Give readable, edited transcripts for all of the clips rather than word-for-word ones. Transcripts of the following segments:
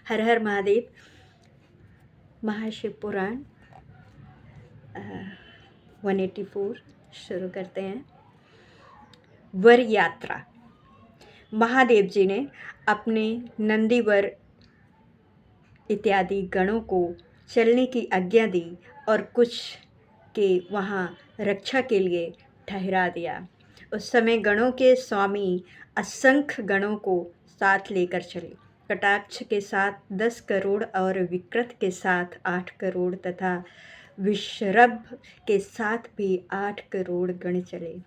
हर हर महादेव। महाशिव पुराण 184 शुरू करते हैं। वर यात्रा। महादेव जी ने अपने नंदीवर इत्यादि गणों को चलने की आज्ञा दी और कुछ के वहाँ रक्षा के लिए ठहरा दिया। उस समय गणों के स्वामी असंख्य गणों को साथ लेकर चले। कटाक्ष के साथ 10 करोड़ और विकृत के साथ 8 करोड़ तथा विषरभ के साथ भी 8 करोड़ गण चले।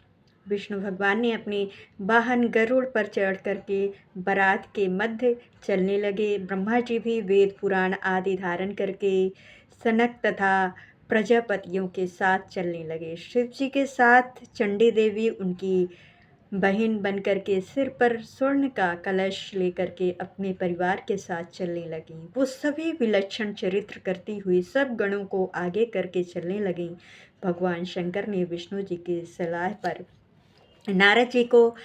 विष्णु भगवान ने अपने वाहन गरुड़ पर चढ़ करके बारात के मध्य चलने लगे। ब्रह्मा जी भी वेद पुराण आदि धारण करके सनक तथा प्रजापतियों के साथ चलने लगे। शिव जी के साथ चंडी देवी उनकी बहन बन करके सिर पर स्वर्ण का कलश लेकर के अपने परिवार के साथ चलने लगी। वो सभी विलक्षण चरित्र करती हुई सब गणों को आगे करके चलने लगी। भगवान शंकर ने विष्णु जी की सलाह पर नारद जी को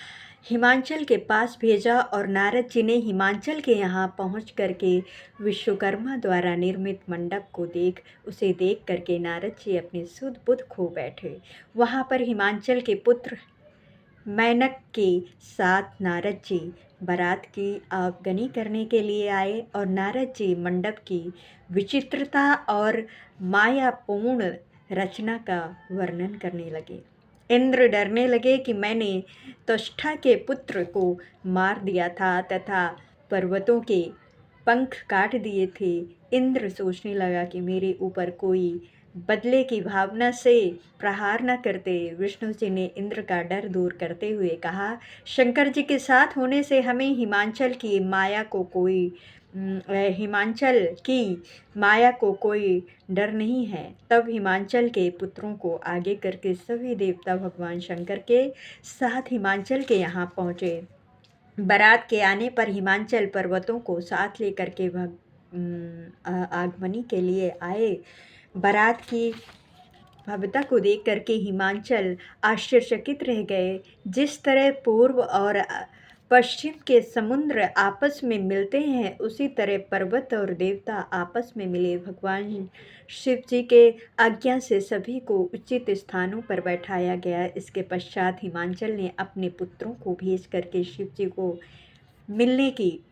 हिमाचल के पास भेजा और नारद जी ने हिमाचल के यहाँ पहुँच करके विश्वकर्मा द्वारा निर्मित मंडप को उसे देख करके नारद जी अपने सुध बुध खो बैठे। वहाँ पर हिमाचल के पुत्र मैनक के साथ नारद जी बारात की आगमनी करने के लिए आए और नारद जी मंडप की विचित्रता और मायापूर्ण रचना का वर्णन करने लगे। इंद्र डरने लगे कि मैंने त्वष्टा के पुत्र को मार दिया था तथा पर्वतों के पंख काट दिए थे। इंद्र सोचने लगा कि मेरे ऊपर कोई बदले की भावना से प्रहार न करते। विष्णु जी ने इंद्र का डर दूर करते हुए कहा, शंकर जी के साथ होने से हमें हिमाचल की माया को कोई डर नहीं है। तब हिमाचल के पुत्रों को आगे करके सभी देवता भगवान शंकर के साथ हिमाचल के यहाँ पहुँचे। बारात के आने पर हिमाचल पर्वतों को साथ लेकर के आगमनी के लिए आए। बारात की भव्यता को देख करके हिमाचल आश्चर्यचकित रह गए। जिस तरह पूर्व और पश्चिम के समुद्र आपस में मिलते हैं उसी तरह पर्वत और देवता आपस में मिले। भगवान शिव जी के आज्ञा से सभी को उचित स्थानों पर बैठाया गया। इसके पश्चात हिमाचल ने अपने पुत्रों को भेज करके शिव जी को मिलने की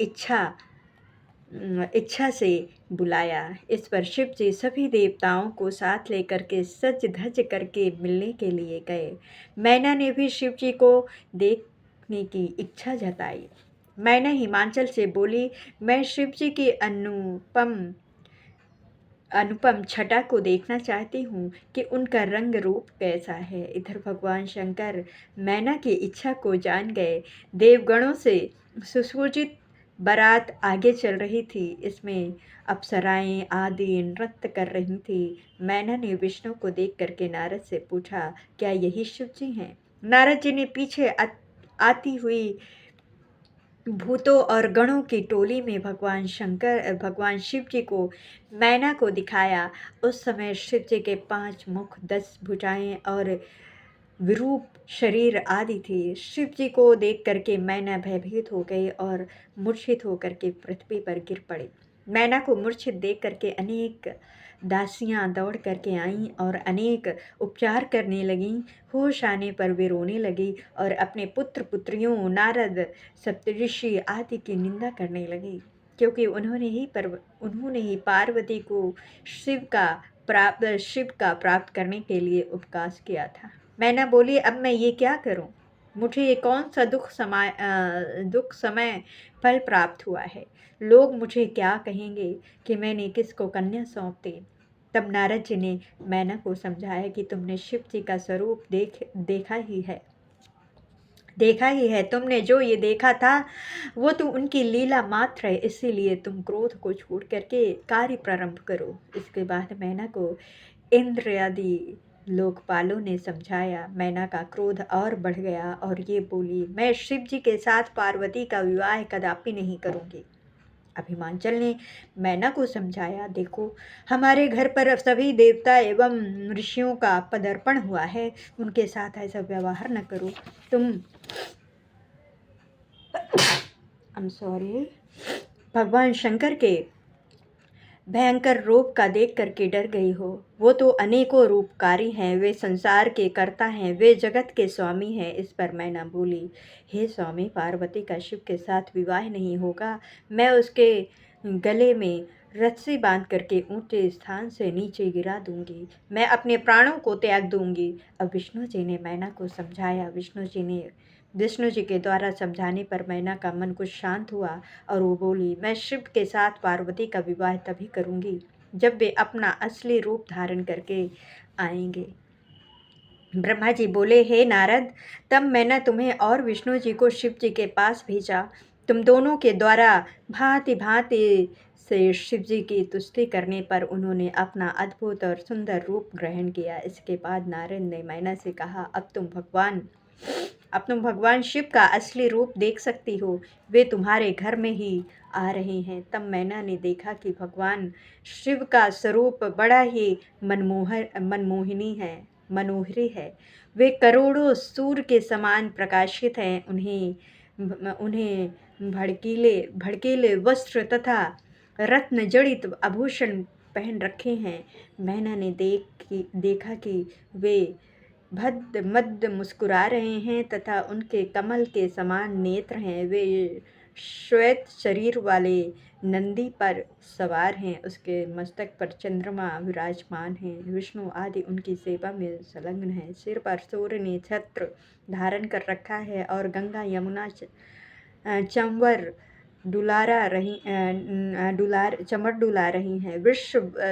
इच्छा से बुलाया। इस पर शिव जी सभी देवताओं को साथ लेकर के सज धज करके मिलने के लिए गए। मैना ने भी शिव जी को देखने की इच्छा जताई। मैना हिमाचल से बोली, मैं शिव जी की अनुपम छटा को देखना चाहती हूँ कि उनका रंग रूप कैसा है। इधर भगवान शंकर मैना की इच्छा को जान गए। देवगणों से सुसज्जित बारात आगे चल रही थी। इसमें अप्सराएं आदि नृत्य कर रही थी। मैना ने विष्णु को देख करके नारद से पूछा, क्या यही शिव जी हैं? नारद जी ने पीछे आती हुई भूतों और गणों की टोली में भगवान शिव जी को मैना को दिखाया। उस समय शिव जी के 5 मुख 10 भुजाएं और विरूप शरीर आदि थे। शिव जी को देख करके मैना भयभीत हो गई और मूर्छित होकर के पृथ्वी पर गिर पड़ी। मैना को मूर्छित देख करके अनेक दासियां दौड़ करके आईं और अनेक उपचार करने लगीं। होश आने पर वे रोने लगी और अपने पुत्र पुत्रियों नारद सप्तऋषि आदि की निंदा करने लगी, क्योंकि उन्होंने ही पार्वती को शिव का प्राप्त करने के लिए उपवास किया था। मैना बोली, अब मैं ये क्या करूं? मुझे ये कौन सा दुख समय फल प्राप्त हुआ है? लोग मुझे क्या कहेंगे कि मैंने किसको कन्या सौंप दी? तब नारद जी ने मैना को समझाया कि तुमने शिव जी का स्वरूप देखा ही है। तुमने जो ये देखा था वो तो उनकी लीला मात्र है, इसीलिए तुम क्रोध को छोड़ करके कार्य प्रारंभ करो। इसके बाद मैना को इंद्र आदि लोकपालों ने समझाया। मैना का क्रोध और बढ़ गया और ये बोली, मैं शिव जी के साथ पार्वती का विवाह कदापि नहीं करूँगी। अब हिमाचल ने मैना को समझाया, देखो हमारे घर पर सभी देवता एवं ऋषियों का पदार्पण हुआ है, उनके साथ ऐसा व्यवहार न करो। तुम भगवान शंकर के भयंकर रूप का देख करके डर गई हो। वो तो अनेकों रूपकारी हैं, वे संसार के कर्ता हैं, वे जगत के स्वामी हैं। इस पर मैना बोली, हे स्वामी, पार्वती का शिव के साथ विवाह नहीं होगा। मैं उसके गले में रस्सी बांध करके ऊंचे स्थान से नीचे गिरा दूंगी। मैं अपने प्राणों को त्याग दूंगी। अब विष्णु जी ने मैना को समझाया। विष्णु जी के द्वारा समझाने पर मैना का मन कुछ शांत हुआ और वो बोली, मैं शिव के साथ पार्वती का विवाह तभी करूंगी जब वे अपना असली रूप धारण करके आएंगे। ब्रह्मा जी बोले, हे नारद, तब मैंने तुम्हें और विष्णु जी को शिव जी के पास भेजा। तुम दोनों के द्वारा भांति भांति से शिव जी की तुष्टि करने पर उन्होंने अपना अद्भुत और सुंदर रूप ग्रहण किया। इसके बाद नारद ने मैना से कहा, अब तुम भगवान शिव का असली रूप देख सकती हो। वे तुम्हारे घर में ही आ रहे हैं। तब मैना ने देखा कि भगवान शिव का स्वरूप बड़ा ही मनोहरी है। वे करोड़ों सूर्य के समान प्रकाशित हैं। उन्हें भड़कीले भड़कीले वस्त्र तथा रत्न जड़ित आभूषण पहन रखे हैं। मैना ने देखा कि वे भद्द मद्द मुस्कुरा रहे हैं तथा उनके कमल के समान नेत्र हैं। वे श्वेत शरीर वाले नंदी पर सवार हैं। उसके मस्तक पर चंद्रमा विराजमान है। विष्णु आदि उनकी सेवा में संलग्न है। सिर पर सूर्य ने छत्र धारण कर रखा है और गंगा यमुना चंवर चमर डुला रही हैं।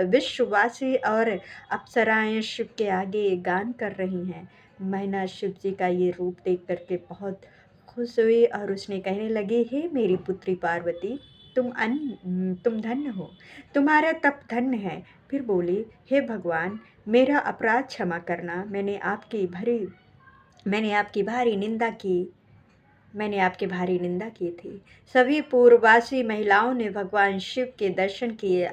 विश्ववासी और अप्सराएं शिव के आगे गान कर रही हैं। मैना शिव जी का ये रूप देख करके बहुत खुश हुई और उसने कहने लगी, हे मेरी पुत्री पार्वती, तुम धन्य हो, तुम्हारा तप धन्य है। फिर बोली, हे भगवान, मेरा अपराध क्षमा करना। मैंने आपकी भारी निंदा की थी। सभी पूर्ववासी महिलाओं ने भगवान शिव के दर्शन किए।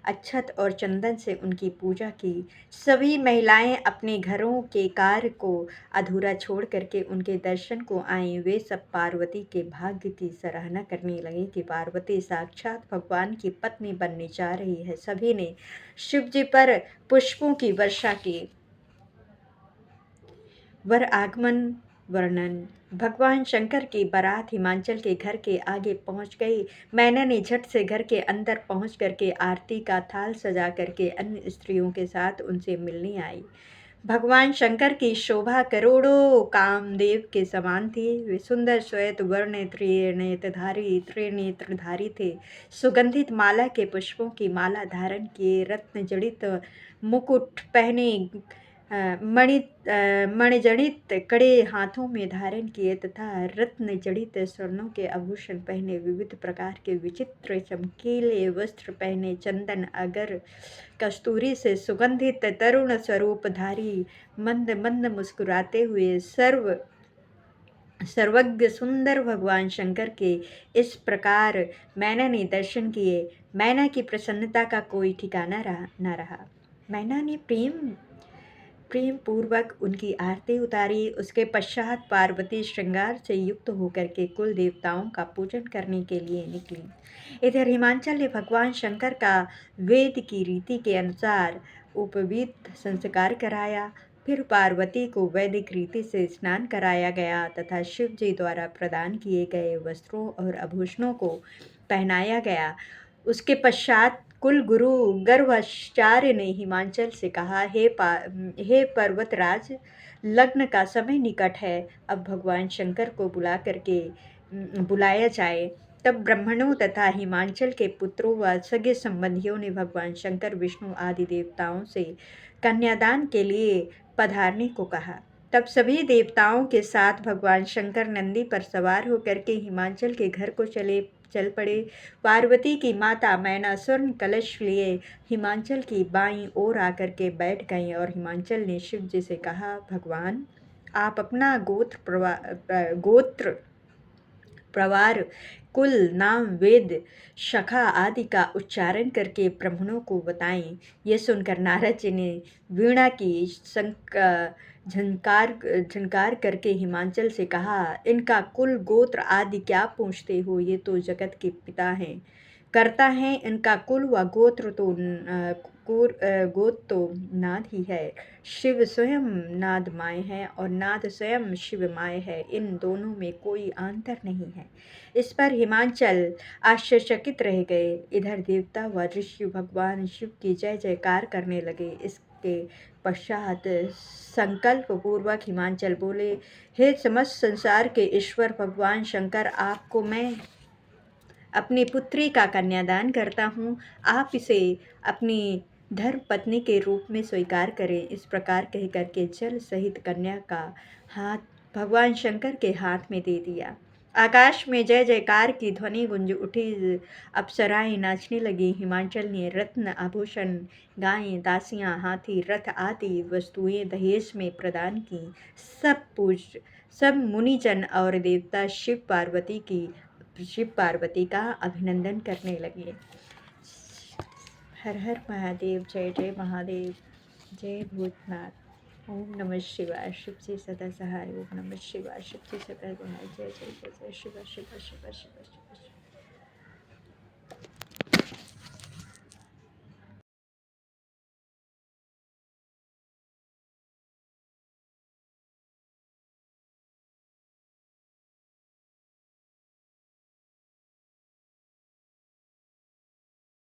अक्षत और चंदन से उनकी पूजा की। सभी महिलाएं अपने घरों के कार्य को अधूरा छोड़ करके उनके दर्शन को आईं। वे सब पार्वती के भाग्य की सराहना करने लगे कि पार्वती साक्षात भगवान की पत्नी बनने जा रही है। सभी ने शिव जी पर पुष्पों की वर्षा की। वर आगमन वर्णन। भगवान शंकर की बारात हिमांचल के घर के आगे पहुंच गई। मैना ने झट से घर के अंदर पहुंच करके आरती का थाल सजा करके अन्य स्त्रियों के साथ उनसे मिलने आई। भगवान शंकर की शोभा करोड़ों कामदेव के समान थी। वे सुंदर श्वेत वर्ण त्रिनेत्रधारी थे। सुगंधित माला के पुष्पों की माला धारण किए, रत्न जड़ित मुकुट पहने, मणिजड़ित कड़े हाथों में धारण किए तथा रत्न जड़ित स्वर्णों के आभूषण पहने, विविध प्रकार के विचित्र चमकीले वस्त्र पहने, चंदन अगर कस्तूरी से सुगंधित तरुण स्वरूपधारी, मंद मंद मुस्कुराते हुए सर्वज्ञ सुंदर भगवान शंकर के इस प्रकार मैना ने दर्शन किए। मैना की प्रसन्नता का कोई ठिकाना न रहा। मैना ने प्रेम पूर्वक उनकी आरती उतारी। उसके पश्चात पार्वती श्रृंगार से युक्त होकर के कुल देवताओं का पूजन करने के लिए निकली। इधर हिमांचल ने भगवान शंकर का वेद की रीति के अनुसार उपवीत संस्कार कराया। फिर पार्वती को वैदिक रीति से स्नान कराया गया तथा शिव जी द्वारा प्रदान किए गए वस्त्रों और आभूषणों को पहनाया गया। उसके पश्चात कुल गुरु गर्भाचार्य ने हिमांचल से कहा, हे पर्वतराज, लग्न का समय निकट है। अब भगवान शंकर को बुलाया जाए। तब ब्राह्मणों तथा हिमांचल के पुत्रों व सगे संबंधियों ने भगवान शंकर, विष्णु आदि देवताओं से कन्यादान के लिए पधारने को कहा। तब सभी देवताओं के साथ भगवान शंकर नंदी पर सवार होकर के हिमांचल के घर को चल पड़े। पार्वती की माता मैना स्वर्ण कलश लिए हिमांचल की बाईं ओर आकर के बैठ गईं और हिमांचल ने शिव जी से कहा, भगवान, आप अपना गोत्र प्रवार, कुल, नाम, वेद, शाखा आदि का उच्चारण करके ब्राह्मणों को बताएं। ये सुनकर नारद जी ने वीणा की झनकार करके हिमाचल से कहा, इनका कुल गोत्र आदि क्या पूछते हो, ये तो जगत के पिता हैं, करता है। इनका कुल व गोत्र तो गोत्र तो नाद ही है। शिव स्वयं नादमय है और नाद स्वयं शिवमय है, इन दोनों में कोई अंतर नहीं है। इस पर हिमाचल आश्चर्यचकित रह गए। इधर देवता व ऋषि भगवान शिव की जय जयकार करने लगे। इसके पश्चात संकल्प पूर्वक हिमाचल बोले, हे समस्त संसार के ईश्वर भगवान शंकर, आपको मैं अपनी पुत्री का कन्यादान करता हूँ, आप इसे अपनी धर्म पत्नी के रूप में स्वीकार करें। इस प्रकार कह करके जल सहित कन्या का हाथ भगवान शंकर के हाथ में दे दिया। आकाश में जय जयकार की ध्वनि गुंज उठी, अप्सराएं नाचने लगी। हिमाचल ने रत्न आभूषण, गायें, दासियां, हाथी, रथ आदि वस्तुएं दहेज में प्रदान की। सब मुनिजन और देवता शिव पार्वती का अभिनंदन करने लगे। हर हर महादेव, जय जय महादेव, जय भूतनाथ। ओम नमः शिवाय, शिव जी सदा सहाय। ओम नमः शिवाय, शिव जी सदा सहाय। जय जय जय जय शिव शिव शिव शिव शिव।